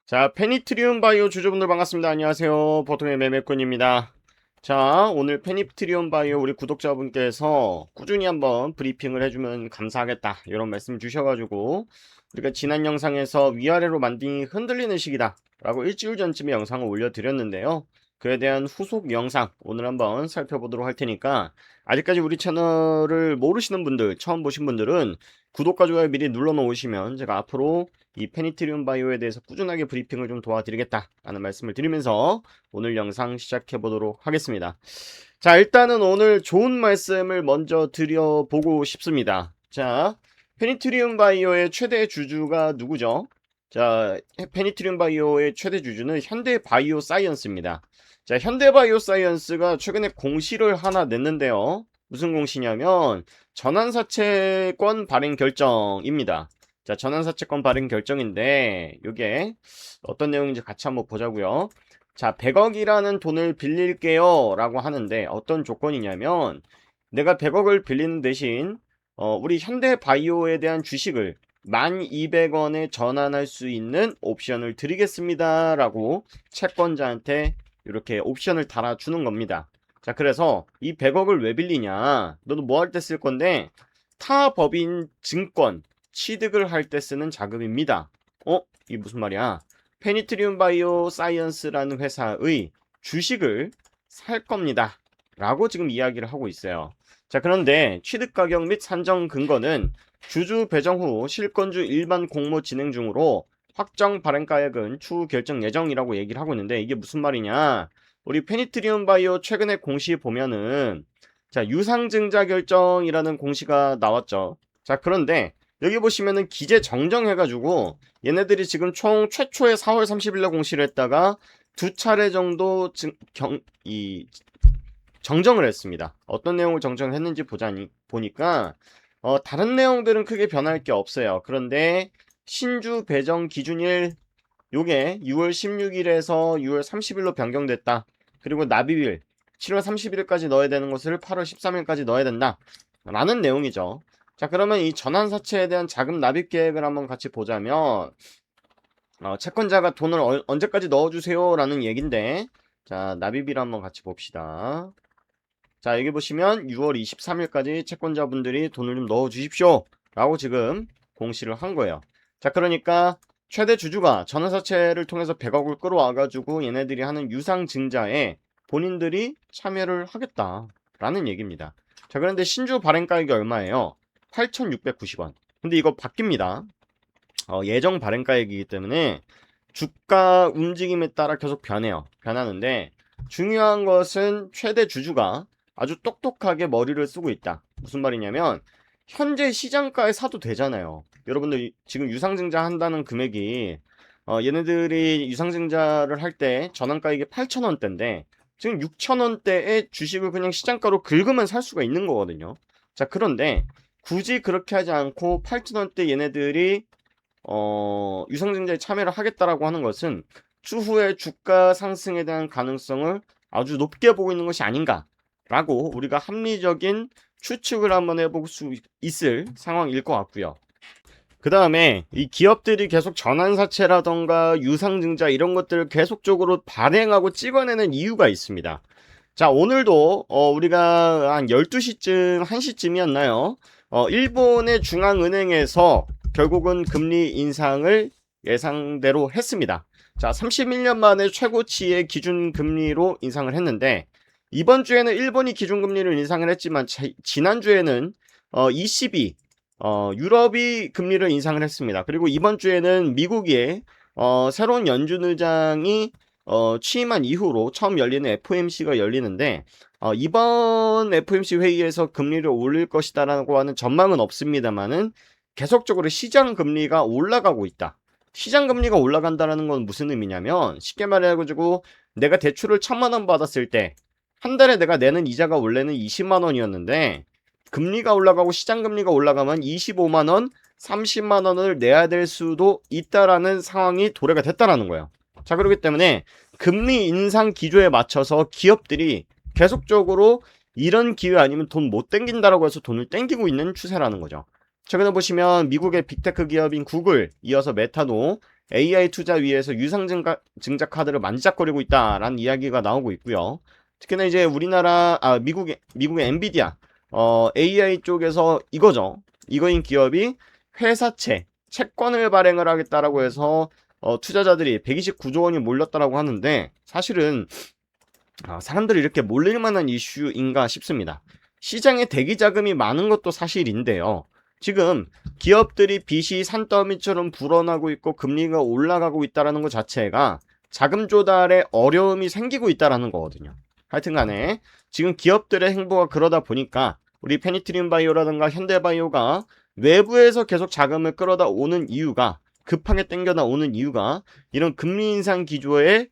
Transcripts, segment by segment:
자, 페니트리움 바이오 주주분들 반갑습니다. 안녕하세요. 보통의 매매꾼입니다. 자, 오늘 페니트리움 바이오 우리 구독자분께서 꾸준히 한번 브리핑을 해주면 감사하겠다, 이런 말씀 주셔가지고 우리가 지난 영상에서 위아래로 만딩이 흔들리는 시기다 라고 일주일 전쯤에 영상을 올려드렸는데요. 그에 대한 후속 영상 오늘 한번 살펴보도록 할 테니까, 아직까지 우리 채널을 모르시는 분들, 처음 보신 분들은 구독과 좋아요 미리 눌러 놓으시면 제가 앞으로 이 페니트리움 바이오에 대해서 꾸준하게 브리핑을 좀 도와드리겠다 라는 말씀을 드리면서 오늘 영상 시작해 보도록 하겠습니다. 자, 일단은 오늘 좋은 말씀을 먼저 드려보고 싶습니다. 자, 페니트리움 바이오의 최대 주주가 누구죠? 자, 페니트리움 바이오의 최대 주주는 현대바이오 사이언스입니다. 자, 현대바이오 사이언스가 최근에 공시를 하나 냈는데요. 무슨 공시냐면 전환사채권 발행 결정입니다. 자, 전환사채권 발행 결정인데 이게 어떤 내용인지 같이 한번 보자고요. 자, 100억이라는 돈을 빌릴게요 라고 하는데 어떤 조건이냐면, 내가 100억을 빌리는 대신 우리 현대바이오에 대한 주식을 1200원에 전환할 수 있는 옵션을 드리겠습니다 라고 채권자한테 이렇게 옵션을 달아주는 겁니다. 자, 그래서 이 100억을 왜 빌리냐, 너도 뭐 할 때 쓸 건데 타 법인 증권 취득을 할 때 쓰는 자금입니다. 이게 무슨 말이야? 페니트리움 바이오 사이언스라는 회사의 주식을 살 겁니다 라고 지금 이야기를 하고 있어요. 자, 그런데 취득 가격 및 산정 근거는 주주 배정 후 실권주 일반 공모 진행 중으로 확정 발행가액은 추후 결정 예정이라고 얘기를 하고 있는데, 이게 무슨 말이냐? 우리 페니트리움 바이오 최근에 공시 보면은 자, 유상증자 결정이라는 공시가 나왔죠. 자, 그런데 여기 보시면은 기재 정정해가지고 얘네들이 지금 총 최초의 4월 30일날 공시를 했다가 두 차례 정도 정정을 했습니다. 어떤 내용을 정정했는지 보니까 다른 내용들은 크게 변할 게 없어요. 그런데 신주 배정 기준일 요게 6월 16일에서 6월 30일로 변경됐다. 그리고 납입일 7월 31일까지 넣어야 되는 것을 8월 13일까지 넣어야 된다 라는 내용이죠. 자, 그러면 이 전환사채에 대한 자금 납입 계획을 한번 같이 보자면 채권자가 돈을 언제까지 넣어주세요 라는 얘긴데, 자, 납입일 한번 같이 봅시다. 자, 여기 보시면 6월 23일까지 채권자분들이 돈을 좀 넣어주십시오 라고 지금 공시를 한 거예요. 자, 그러니까 최대 주주가 전환사채를 통해서 100억을 끌어와가지고 얘네들이 하는 유상증자에 본인들이 참여를 하겠다라는 얘기입니다. 자, 그런데 신주 발행가액이 얼마예요? 8,690원. 근데 이거 바뀝니다. 예정 발행가액이기 때문에 주가 움직임에 따라 계속 변하는데, 중요한 것은 최대 주주가 아주 똑똑하게 머리를 쓰고 있다. 무슨 말이냐면 현재 시장가에 사도 되잖아요. 여러분들 지금 유상증자 한다는 금액이 얘네들이 유상증자를 할 때 전환가액이 8,000원대인데 지금 6,000원대의 주식을 그냥 시장가로 긁으면 살 수가 있는 거거든요. 자, 그런데 굳이 그렇게 하지 않고 8,000원대 얘네들이 유상증자에 참여를 하겠다라고 하는 것은 추후에 주가 상승에 대한 가능성을 아주 높게 보고 있는 것이 아닌가라고 우리가 합리적인 추측을 한번 해볼 수 있을 상황일 것 같고요. 그 다음에 이 기업들이 계속 전환사채라던가 유상증자 이런 것들을 계속적으로 발행하고 찍어내는 이유가 있습니다. 자, 오늘도 우리가 한 12시쯤 1시쯤이었나요? 일본의 중앙은행에서 결국은 금리 인상을 예상대로 했습니다. 자, 31년 만에 최고치의 기준금리로 인상을 했는데, 이번 주에는 일본이 기준금리를 인상을 했지만 지난주에는 ECB 유럽이 금리를 인상을 했습니다. 그리고 이번 주에는 미국의 새로운 연준 의장이 취임한 이후로 처음 열리는 FOMC가 열리는데, 이번 FOMC 회의에서 금리를 올릴 것이다라고 하는 전망은 없습니다만은 계속적으로 시장 금리가 올라가고 있다. 시장 금리가 올라간다라는 건 무슨 의미냐면, 쉽게 말해가지고 내가 대출을 1,000만 원 받았을 때 한 달에 내가 내는 이자가 원래는 20만 원이었는데 금리가 올라가고 시장 금리가 올라가면 25만 원, 30만 원을 내야 될 수도 있다라는 상황이 도래가 됐다라는 거예요. 자, 그렇기 때문에 금리 인상 기조에 맞춰서 기업들이 계속적으로 이런 기회 아니면 돈 못 땡긴다라고 해서 돈을 땡기고 있는 추세라는 거죠. 최근에 보시면 미국의 빅테크 기업인 구글, 이어서 메타도 AI 투자 위에서 유상증자 카드를 만지작거리고 있다라는 이야기가 나오고 있고요. 특히나 이제 우리나라 미국의 엔비디아 AI 쪽에서 이거인 기업이 회사채 채권을 발행을 하겠다라고 해서 투자자들이 129조 원이 몰렸다라고 하는데 사실은 사람들이 이렇게 몰릴 만한 이슈인가 싶습니다. 시장에 대기 자금이 많은 것도 사실인데요. 지금 기업들이 빚이 산더미처럼 불어나고 있고 금리가 올라가고 있다는 것 자체가 자금 조달에 어려움이 생기고 있다는 거거든요. 하여튼간에 지금 기업들의 행보가 그러다 보니까 우리 페니트리움 바이오라든가 현대바이오가 외부에서 계속 자금을 끌어다 오는 이유가 급하게 땡겨 나오는 이유가 이런 금리 인상 기조에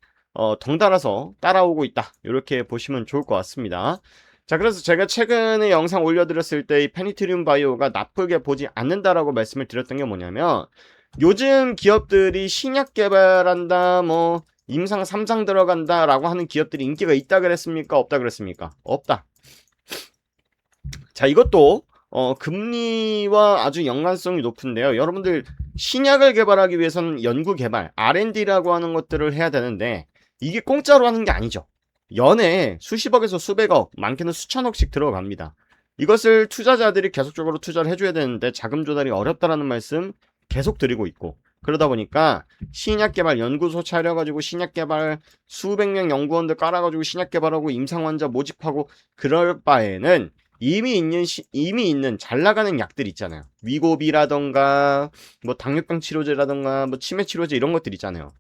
덩달아서 따라오고 있다. 이렇게 보시면 좋을 것 같습니다. 자, 그래서 제가 최근에 영상 올려드렸을 때 이 페니트리움 바이오가 나쁘게 보지 않는다라고 말씀을 드렸던 게 뭐냐면 요즘 기업들이 신약 개발한다, 뭐 임상 3상 들어간다라고 하는 기업들이 인기가 있다 그랬습니까? 없다 그랬습니까? 없다. 자, 이것도 금리와 아주 연관성이 높은데요. 여러분들 신약을 개발하기 위해서는 연구 개발, R&D라고 하는 것들을 해야 되는데 이게 공짜로 하는 게 아니죠. 연에 수십억에서 수백억, 많게는 수천억씩 들어갑니다. 이것을 투자자들이 계속적으로 투자를 해줘야 되는데 자금 조달이 어렵다라는 말씀 계속 드리고 있고 그러다 보니까 신약 개발 연구소 차려가지고 신약 개발 수백 명 연구원들 깔아가지고 신약 개발하고 임상 환자 모집하고 그럴 바에는 이미 있는 잘 나가는 약들 있잖아요. 위고비라던가 뭐 당뇨병 치료제라던가 뭐 치매 치료제 이런 것들 있잖아요.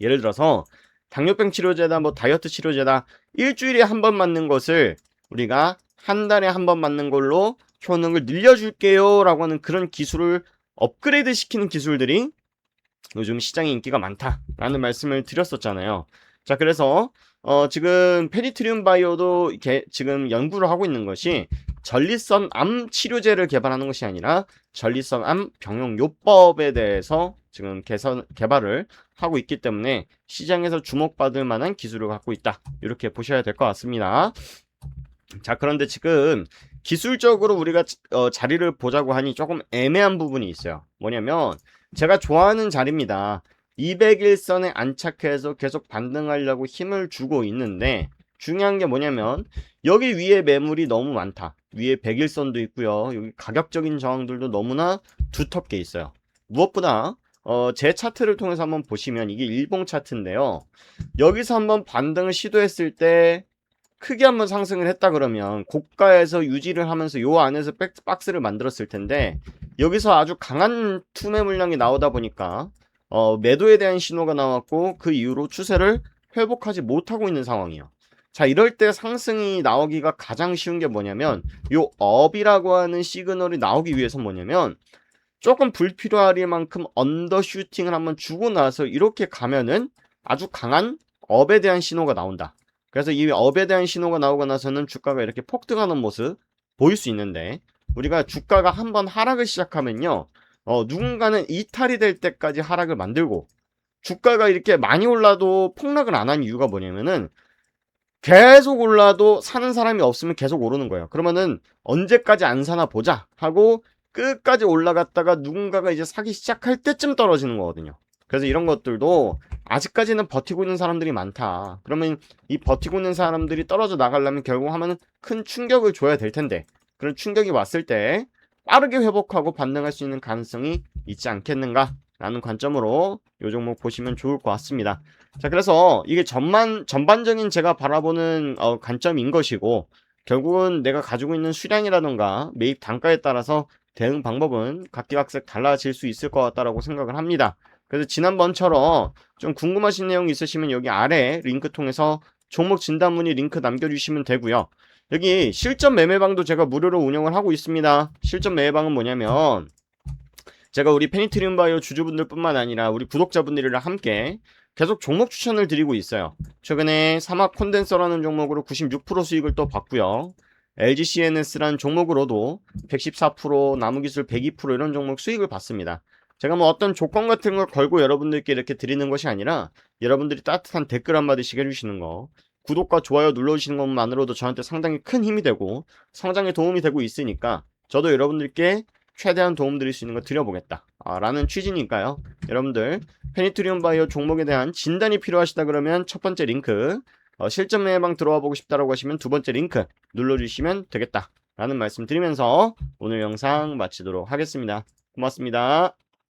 예를 들어서 당뇨병 치료제다 뭐 다이어트 치료제다 일주일에 한 번 맞는 것을 우리가 한 달에 한 번 맞는 걸로 효능을 늘려줄게요 라고 하는 그런 기술을 업그레이드 시키는 기술들이 요즘 시장에 인기가 많다라는 말씀을 드렸었잖아요. 자, 그래서 지금 페니트리움 바이오도 지금 연구를 하고 있는 것이 전립선 암 치료제를 개발하는 것이 아니라 전립선 암 병용 요법에 대해서 지금 개발을 하고 있기 때문에 시장에서 주목받을 만한 기술을 갖고 있다. 이렇게 보셔야 될 것 같습니다. 자, 그런데 지금 기술적으로 우리가 자리를 보자고 하니 조금 애매한 부분이 있어요. 뭐냐면 제가 좋아하는 자리입니다. 201선에 안착해서 계속 반등하려고 힘을 주고 있는데 중요한 게 뭐냐면 여기 위에 매물이 너무 많다. 위에 101선도 있고요. 여기 가격적인 저항들도 너무나 두텁게 있어요. 무엇보다 제 차트를 통해서 한번 보시면 이게 일봉 차트인데요. 여기서 한번 반등을 시도했을 때 크게 한번 상승을 했다 그러면 고가에서 유지를 하면서 요 안에서 박스를 만들었을 텐데 여기서 아주 강한 투매 물량이 나오다 보니까 매도에 대한 신호가 나왔고 그 이후로 추세를 회복하지 못하고 있는 상황이에요. 자, 이럴 때 상승이 나오기가 가장 쉬운 게 뭐냐면 요 업이라고 하는 시그널이 나오기 위해서 뭐냐면 조금 불필요할 만큼 언더슈팅을 한번 주고 나서 이렇게 가면은 아주 강한 업에 대한 신호가 나온다. 그래서 이 업에 대한 신호가 나오고 나서는 주가가 이렇게 폭등하는 모습 보일 수 있는데 우리가 주가가 한번 하락을 시작하면요 누군가는 이탈이 될 때까지 하락을 만들고 주가가 이렇게 많이 올라도 폭락을 안 한 이유가 뭐냐면은 계속 올라도 사는 사람이 없으면 계속 오르는 거예요. 그러면은 언제까지 안 사나 보자 하고 끝까지 올라갔다가 누군가가 이제 사기 시작할 때쯤 떨어지는 거거든요. 그래서 이런 것들도 아직까지는 버티고 있는 사람들이 많다. 그러면 이 버티고 있는 사람들이 떨어져 나가려면 결국 하면은 큰 충격을 줘야 될 텐데 그런 충격이 왔을 때 빠르게 회복하고 반등할 수 있는 가능성이 있지 않겠는가 라는 관점으로 이 종목 보시면 좋을 것 같습니다. 자, 그래서 이게 전반적인 제가 바라보는 관점인 것이고 결국은 내가 가지고 있는 수량이라던가 매입 단가에 따라서 대응 방법은 각기각색 달라질 수 있을 것 같다라고 생각을 합니다. 그래서 지난번처럼 좀 궁금하신 내용 있으시면 여기 아래 링크 통해서 종목 진단 문의 링크 남겨주시면 되고요. 여기 실전 매매방도 제가 무료로 운영을 하고 있습니다. 실전 매매방은 뭐냐면 제가 우리 페니트리움 바이오 주주분들 뿐만 아니라 우리 구독자분들이랑 함께 계속 종목 추천을 드리고 있어요. 최근에 사막 콘덴서라는 종목으로 96% 수익을 또 봤고요. LGCNS라는 종목으로도 114%, 나무기술 102% 이런 종목 수익을 봤습니다. 제가 뭐 어떤 조건 같은 걸 걸고 여러분들께 이렇게 드리는 것이 아니라 여러분들이 따뜻한 댓글 한마디씩 해주시는 거, 구독과 좋아요 눌러주시는 것만으로도 저한테 상당히 큰 힘이 되고 성장에 도움이 되고 있으니까 저도 여러분들께 최대한 도움 드릴 수 있는 거 드려보겠다 라는 취지니까요. 여러분들 페니트리온 바이오 종목에 대한 진단이 필요하시다 그러면 첫 번째 링크, 실전 매매방 들어와 보고 싶다라고 하시면 두 번째 링크 눌러주시면 되겠다 라는 말씀 드리면서 오늘 영상 마치도록 하겠습니다. 고맙습니다.